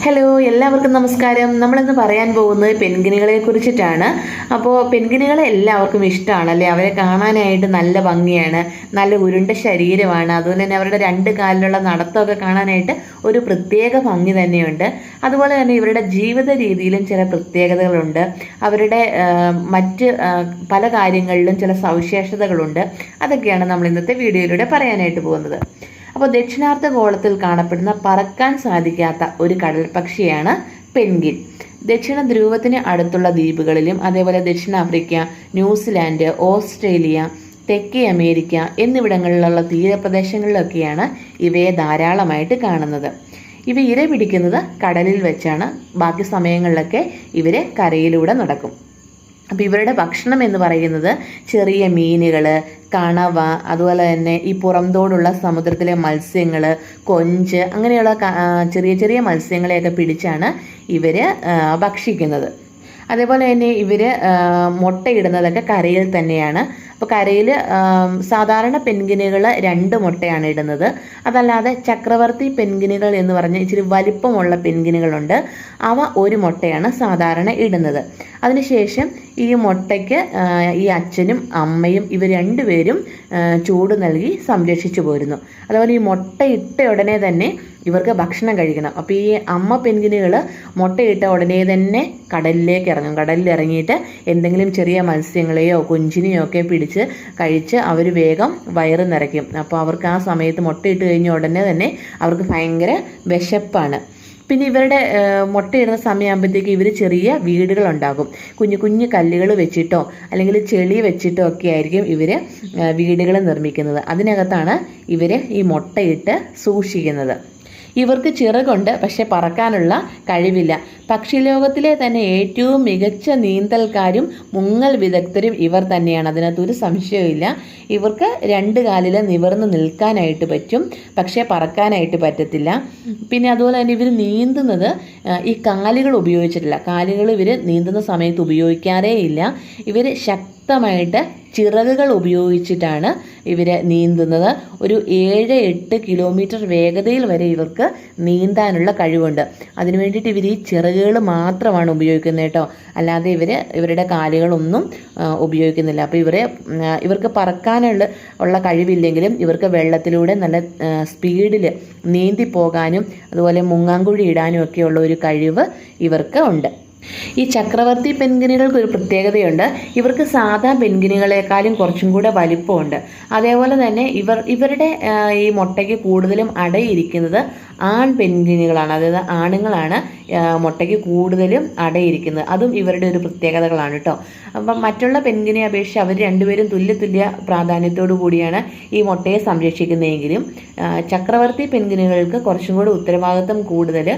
Hello, എല്ലാവർക്കും നമസ്കാരം. നമ്മളിന്ന് പറയാൻ പോകുന്നത് പെൻഗ്വിനുകളെ കുറിച്ചിട്ടാണ്. അപ്പോൾ പെൻഗ്വിനുകളെ എല്ലാവർക്കും ഇഷ്ടമാണ് അല്ലേ? അവരെ കാണാനായിട്ട് നല്ല ഭംഗിയാണ്, നല്ല ഉരുണ്ട ശരീരമാണ്. അതുപോലെ തന്നെ അവരുടെ രണ്ട് കാലിലുള്ള നടത്തമൊക്കെ കാണാനായിട്ട് ഒരു പ്രത്യേക ഭംഗി തന്നെയുണ്ട്. അതുപോലെ തന്നെ ഇവരുടെ ജീവിത രീതിയിലും ചില പ്രത്യേകതകളുണ്ട്. അവരുടെ മറ്റ് പല കാര്യങ്ങളിലും ചില സവിശേഷതകളുണ്ട്. അതൊക്കെയാണ് നമ്മൾ ഇന്നത്തെ വീഡിയോയിലൂടെ പറയാനായിട്ട് പോകുന്നത്. അപ്പോൾ ദക്ഷിണാർദ്ധഗോളത്തിൽ കാണപ്പെടുന്ന പറക്കാൻ സാധിക്കാത്ത ഒരു കടൽ പക്ഷിയാണ് പെൻഗ്വിൻ. ദക്ഷിണ ധ്രുവത്തിന് അടുത്തുള്ള ദ്വീപുകളിലും അതേപോലെ ദക്ഷിണാഫ്രിക്ക, ന്യൂസിലാൻഡ്, ഓസ്ട്രേലിയ, തെക്കേ അമേരിക്ക എന്നിവിടങ്ങളിലുള്ള തീരപ്രദേശങ്ങളിലൊക്കെയാണ് ഇവയെ ധാരാളമായിട്ട് കാണുന്നത്. ഇവ ഇര പിടിക്കുന്നത് കടലിൽ വെച്ചാണ്. ബാക്കി സമയങ്ങളിലൊക്കെ ഇവർ കരയിലൂടെ നടക്കും. അപ്പോൾ ഇവരുടെ ഭക്ഷണം എന്ന് പറയുന്നത് ചെറിയ മീനുകൾ, കണവ, അതുപോലെ തന്നെ ഈ പുറംതോടുള്ള സമുദ്രത്തിലെ മത്സ്യങ്ങൾ, കൊഞ്ച്, അങ്ങനെയുള്ള ചെറിയ ചെറിയ മത്സ്യങ്ങളെയൊക്കെ പിടിച്ചാണ് ഇവർ ഭക്ഷിക്കുന്നത്. അതേപോലെ തന്നെ ഇവർ മുട്ടയിടുന്നതൊക്കെ കരയിൽ തന്നെയാണ്. അപ്പോൾ കരയിൽ സാധാരണ പെൻഗ്വിനുകൾ 2 മുട്ടയാണ് ഇടുന്നത്. അതല്ലാതെ ചക്രവർത്തി പെൻഗ്വിനുകൾ എന്ന് പറഞ്ഞ് ഇച്ചിരി വലിപ്പമുള്ള പെൻഗ്വിനുകളുണ്ട്. അവ 1 മുട്ടയാണ് സാധാരണ ഇടുന്നത്. അതിനുശേഷം ഈ മുട്ടയ്ക്ക് ഈ അച്ഛനും അമ്മയും ഇവർ 2 പേരും ചൂട് നൽകി സംരക്ഷിച്ചു പോരുന്നു. അതുപോലെ ഈ മുട്ട ഇട്ട ഉടനെ തന്നെ ഇവർക്ക് ഭക്ഷണം കഴിക്കണം. അപ്പോൾ ഈ അമ്മ പെൻഗ്വിനുകൾ മുട്ടയിട്ട ഉടനെ തന്നെ കടലിലേക്ക് ഇറങ്ങും. കടലിൽ ഇറങ്ങിയിട്ട് എന്തെങ്കിലും ചെറിയ മത്സ്യങ്ങളെയോ കൊഞ്ചിനെയോ ഒക്കെ പിടിച്ച് കഴിച്ച് അവർ വേഗം വയറ് നിറയ്ക്കും. അപ്പോൾ അവർക്ക് ആ സമയത്ത് മുട്ടയിട്ട് കഴിഞ്ഞ ഉടനെ തന്നെ അവർക്ക് ഭയങ്കര വിശപ്പാണ്. പിന്നെ ഇവരുടെ മുട്ടയിടുന്ന സമയമാകുമ്പോഴത്തേക്ക് ഇവർ ചെറിയ വീടുകളുണ്ടാകും. കുഞ്ഞു കുഞ്ഞു കല്ലുകൾ വെച്ചിട്ടോ അല്ലെങ്കിൽ ചെളി വെച്ചിട്ടോ ഒക്കെ ആയിരിക്കും ഇവർ വീടുകൾ നിർമ്മിക്കുന്നത്. അതിനകത്താണ് ഇവർ ഈ മുട്ടയിട്ട് സൂക്ഷിക്കുന്നത്. ഇവർക്ക് ചിറകുണ്ട്, പക്ഷെ പറക്കാനുള്ള കഴിവില്ല. പക്ഷിലോകത്തിലെ തന്നെ ഏറ്റവും മികച്ച നീന്തൽക്കാരും മുങ്ങൽ വിദഗ്ധരും ഇവർ തന്നെയാണ്. അതിനകത്തൊരു സംശയവുമില്ല. ഇവർക്ക് 2 കാലിൽ നിവർന്ന് നിൽക്കാനായിട്ട് പറ്റും, പക്ഷേ പറക്കാനായിട്ട് പറ്റത്തില്ല. പിന്നെ അതുപോലെ തന്നെ ഇവർ നീന്തുന്നത് ഈ കാലുകൾ ഉപയോഗിച്ചിട്ടില്ല. കാലുകൾ ഇവർ നീന്തുന്ന സമയത്ത് ഉപയോഗിക്കാറേ ഇല്ല. ഇവർ ശക്തമായിട്ട് ചിറകുകൾ ഉപയോഗിച്ചിട്ടാണ് ഇവർ നീന്തുന്നത്. ഒരു 7-8 കിലോമീറ്റർ വേഗതയിൽ വരെ ഇവർക്ക് നീന്താനുള്ള കഴിവുണ്ട്. അതിനു വേണ്ടിയിട്ട് ഇവർ ഈ ചിറകുകൾ മാത്രമാണ് ഉപയോഗിക്കുന്നത് കേട്ടോ. അല്ലാതെ ഇവരുടെ കാലുകളൊന്നും ഉപയോഗിക്കുന്നില്ല. അപ്പോൾ ഇവർക്ക് പറക്കാനുള്ള കഴിവില്ലെങ്കിലും ഇവർക്ക് വെള്ളത്തിലൂടെ നല്ല സ്പീഡിൽ നീന്തി പോകാനും അതുപോലെ മുങ്ങാങ്കുഴി ഇടാനും ഒക്കെയുള്ള ഒരു കഴിവ് ഇവർക്ക് ഉണ്ട്. ഈ ചക്രവർത്തി പെൻഗ്വിനുകൾക്ക് ഒരു പ്രത്യേകതയുണ്ട്. ഇവർക്ക് സാധാ പെൻഗ്വിനുകളെക്കാളും കുറച്ചും കൂടെ വലിപ്പമുണ്ട്. അതേപോലെ തന്നെ ഇവരുടെ ഈ മുട്ടയ്ക്ക് കൂടുതലും അടയിരിക്കുന്നത് ആൺ പെൻഗ്വിനുകളാണ്. അതായത് ആണുങ്ങളാണ് മുട്ടയ്ക്ക് കൂടുതലും അടയിരിക്കുന്നത്. അതും ഇവരുടെ ഒരു പ്രത്യേകതകളാണ് കേട്ടോ. അപ്പം മറ്റുള്ള പെൻഗ്വിനെ അപേക്ഷിച്ച് അവർ 2 പേരും തുല്യ പ്രാധാന്യത്തോടു കൂടിയാണ് ഈ മുട്ടയെ സംരക്ഷിക്കുന്നതെങ്കിലും ചക്രവർത്തി പെൻഗ്വിനുകൾക്ക് കുറച്ചും കൂടെ ഉത്തരവാദിത്വം കൂടുതൽ,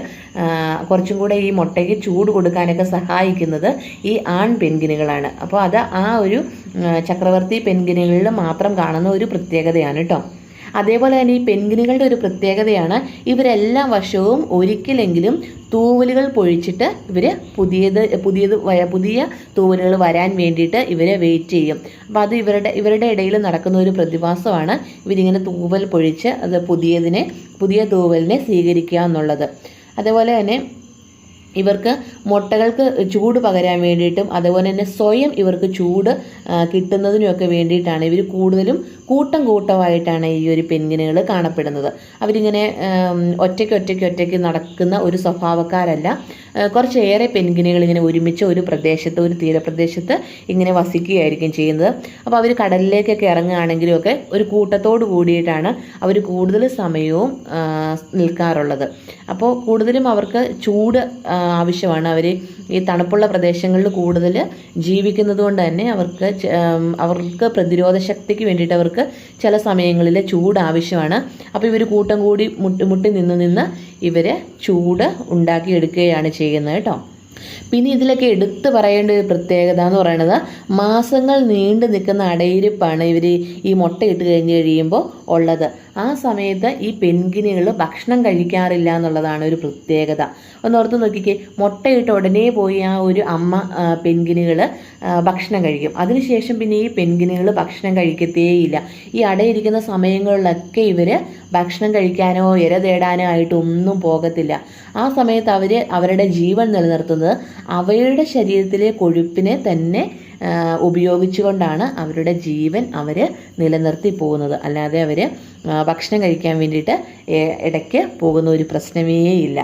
കുറച്ചും കൂടെ ഈ മുട്ടയ്ക്ക് ചൂട് കൊടുക്കാനൊക്കെ സഹായിക്കുന്നത് ഈ ആൺ പെൻഗ്വിനുകളാണ്. അപ്പോൾ അത് ആ ഒരു ചക്രവർത്തി പെൻഗ്വിനുകളിൽ മാത്രം കാണുന്ന ഒരു പ്രത്യേകതയാണ് കേട്ടോ. അതേപോലെ തന്നെ ഈ പെൻഗ്വിനുകളുടെ ഒരു പ്രത്യേകതയാണ് ഇവരെല്ലാ വർഷവും ഒരിക്കലെങ്കിലും തൂവലുകൾ പൊഴിച്ചിട്ട് ഇവർ പുതിയ തൂവലുകൾ വരാൻ വേണ്ടിയിട്ട് ഇവരെ വെയിറ്റ് ചെയ്യും. അപ്പോൾ അത് ഇവരുടെ ഇടയിൽ നടക്കുന്ന ഒരു പ്രതിഭാസമാണ് ഇവരിങ്ങനെ തൂവൽ പൊഴിച്ച് അത് പുതിയ തൂവലിനെ സ്വീകരിക്കുക എന്നുള്ളത്. അതേപോലെ തന്നെ ഇവർക്ക് മുട്ടകൾക്ക് ചൂട് പകരാൻ വേണ്ടിയിട്ടും അതുപോലെ തന്നെ സ്വയം ഇവർക്ക് ചൂട് കിട്ടുന്നതിനുമൊക്കെ വേണ്ടിയിട്ടാണ് ഇവർ കൂടുതലും കൂട്ടമായിട്ടാണ് ഈ ഒരു പെൻഗ്വിനുകൾ കാണപ്പെടുന്നത്. അവരിങ്ങനെ ഒറ്റയ്ക്ക് നടക്കുന്ന ഒരു സ്വഭാവക്കാരല്ല. കുറച്ചേറെ പെൻഗ്വിനുകൾ ഇങ്ങനെ ഒരുമിച്ച് ഒരു തീരപ്രദേശത്ത് ഇങ്ങനെ വസിക്കുകയായിരിക്കും ചെയ്യുന്നത്. അപ്പോൾ അവർ കടലിലേക്കൊക്കെ ഇറങ്ങുകയാണെങ്കിലും ഒക്കെ ഒരു കൂട്ടത്തോട് കൂടിയിട്ടാണ് അവർ കൂടുതൽ സമയവും നിൽക്കാറുള്ളത്. അപ്പോൾ കൂടുതലും അവർക്ക് ചൂട് ആവശ്യമാണ്. അവർ ഈ തണുപ്പുള്ള പ്രദേശങ്ങളിൽ കൂടുതൽ ജീവിക്കുന്നത് കൊണ്ട് തന്നെ അവർക്ക് പ്രതിരോധ ശക്തിക്ക് വേണ്ടിയിട്ട് അവർക്ക് ചില സമയങ്ങളിൽ ചൂട് ആവശ്യമാണ്. അപ്പോൾ ഇവർ കൂട്ടം കൂടി മുട്ടി നിന്ന് ഇവർ ചൂട് ഉണ്ടാക്കിയെടുക്കുകയാണ് ചെയ്യുന്നത് കേട്ടോ. പിന്നെ ഇതിലൊക്കെ എടുത്തു പറയേണ്ട ഒരു പ്രത്യേകത എന്ന് പറയുന്നത് മാസങ്ങൾ നീണ്ടു നിൽക്കുന്ന അടയിരിപ്പാണ് ഇവർ ഈ മുട്ടയിട്ട് കഴിയുമ്പോൾ ഉള്ളത്. ആ സമയത്ത് ഈ പെൻഗ്വിനുകൾ ഭക്ഷണം കഴിക്കാറില്ല എന്നുള്ളതാണ് ഒരു പ്രത്യേകത. ഒന്നോർത്ത് നോക്കിക്കേ, മുട്ടയിട്ട് ഉടനെ പോയി ആ ഒരു അമ്മ പെൻഗ്വിനുകൾ ഭക്ഷണം കഴിക്കും. അതിനുശേഷം പിന്നെ ഈ പെൻഗ്വിനുകൾ ഭക്ഷണം കഴിക്കത്തേയില്ല. ഈ അടയിരിക്കുന്ന സമയങ്ങളിലൊക്കെ ഇവർ ഭക്ഷണം കഴിക്കാനോ ഇര തേടാനോ ആയിട്ടൊന്നും പോകത്തില്ല. ആ സമയത്ത് അവർ അവരുടെ ജീവൻ നിലനിർത്തുന്നത് അവയുടെ ശരീരത്തിലെ കൊഴുപ്പിനെ തന്നെ ഉപയോഗിച്ചുകൊണ്ടാണ് അവരുടെ ജീവൻ അവർ നിലനിർത്തി പോകുന്നത്. അല്ലാതെ അവർ ഭക്ഷണം കഴിക്കാൻ വേണ്ടിയിട്ട് ഇടയ്ക്ക് പോകുന്ന ഒരു പ്രശ്നമേ ഇല്ല.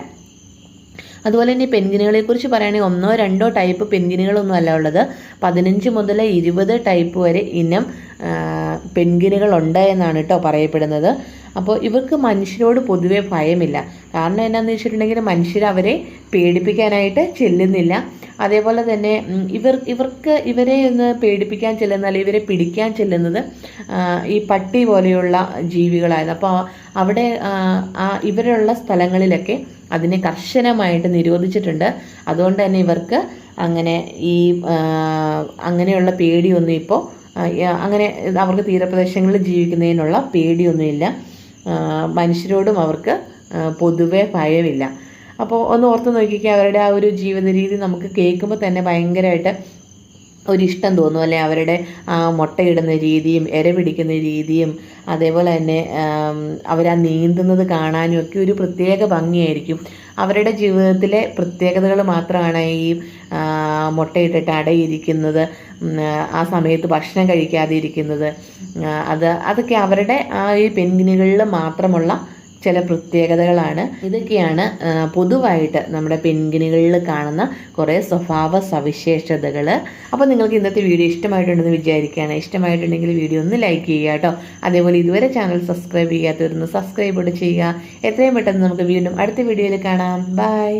അതുപോലെ തന്നെ പെൻഗ്വിനുകളെക്കുറിച്ച് പറയുകയാണെങ്കിൽ 1-2 ടൈപ്പ് പെൻഗ്വിനുകളൊന്നും അല്ല ഉള്ളത്. 15 മുതൽ 20 ടൈപ്പ് വരെ ഇനം പെൻഗ്വിനുകളുണ്ട് എന്നാണ് കേട്ടോ പറയപ്പെടുന്നത്. അപ്പോൾ ഇവർക്ക് മനുഷ്യരോട് പൊതുവെ ഭയമില്ല. കാരണം എന്താണെന്ന് വെച്ചിട്ടുണ്ടെങ്കിൽ മനുഷ്യർ അവരെ പേടിപ്പിക്കാനായിട്ട് ചെല്ലുന്നില്ല. അതേപോലെ തന്നെ ഇവരെ ഒന്ന് പേടിപ്പിക്കാൻ ചെല്ലുന്ന അല്ലെങ്കിൽ ഇവരെ പിടിക്കാൻ ചെല്ലുന്നത് ഈ പട്ടി പോലെയുള്ള ജീവികളായിരുന്നു. അപ്പോൾ അവിടെ ഇവരുള്ള സ്ഥലങ്ങളിലൊക്കെ അതിനെ കർശനമായിട്ട് നിരോധിച്ചിട്ടുണ്ട്. അതുകൊണ്ട് തന്നെ ഇവർക്ക് അങ്ങനെയുള്ള പേടിയൊന്നും ഇപ്പോൾ അങ്ങനെ അവർക്ക് തീരപ്രദേശങ്ങളിൽ ജീവിക്കുന്നതിനുള്ള പേടിയൊന്നുമില്ല. മനുഷ്യരോടും അവർക്ക് പൊതുവെ ഭയമില്ല. അപ്പോൾ ഒന്ന് ഓർത്ത് നോക്കിക്കുക, അവരുടെ ആ ഒരു ജീവിത രീതി നമുക്ക് കേൾക്കുമ്പോൾ തന്നെ ഭയങ്കരമായിട്ട് ഒരിഷ്ടം തോന്നും അല്ലേ. അവരുടെ മുട്ടയിടുന്ന രീതിയും ഇര പിടിക്കുന്ന രീതിയും അതേപോലെ തന്നെ അവരാ നീന്തുന്നത് കാണാനും ഒക്കെ ഒരു പ്രത്യേക ഭംഗിയായിരിക്കും. അവരുടെ ജീവിതത്തിലെ പ്രത്യേകതകൾ മാത്രമാണ് ഈ മുട്ടയിട്ടിട്ട് അടയിരിക്കുന്നത്, ആ സമയത്ത് ഭക്ഷണം കഴിക്കാതെ ഇരിക്കുന്നത്. അതൊക്കെ അവരുടെ ഈ പെൻഗ്വിനുകളിൽ മാത്രമുള്ള ചില പ്രത്യേകതകളാണ്. ഇതൊക്കെയാണ് പൊതുവായിട്ട് നമ്മുടെ പെൻഗ്വിനുകളിൽ കാണുന്ന കുറേ സ്വഭാവ സവിശേഷതകൾ. അപ്പോൾ നിങ്ങൾക്ക് ഇന്നത്തെ വീഡിയോ ഇഷ്ടമായിട്ടുണ്ടെന്ന് വിചാരിക്കുകയാണ്. ഇഷ്ടമായിട്ടുണ്ടെങ്കിൽ വീഡിയോ ഒന്ന് ലൈക്ക് ചെയ്യുക കേട്ടോ. അതേപോലെ ഇതുവരെ ചാനൽ സബ്സ്ക്രൈബ് ചെയ്യാത്തവരൊന്ന് സബ്സ്ക്രൈബ് ചെയ്യുക. എത്രയും പെട്ടെന്ന് നമുക്ക് വീണ്ടും അടുത്ത വീഡിയോയിൽ കാണാം. ബൈ.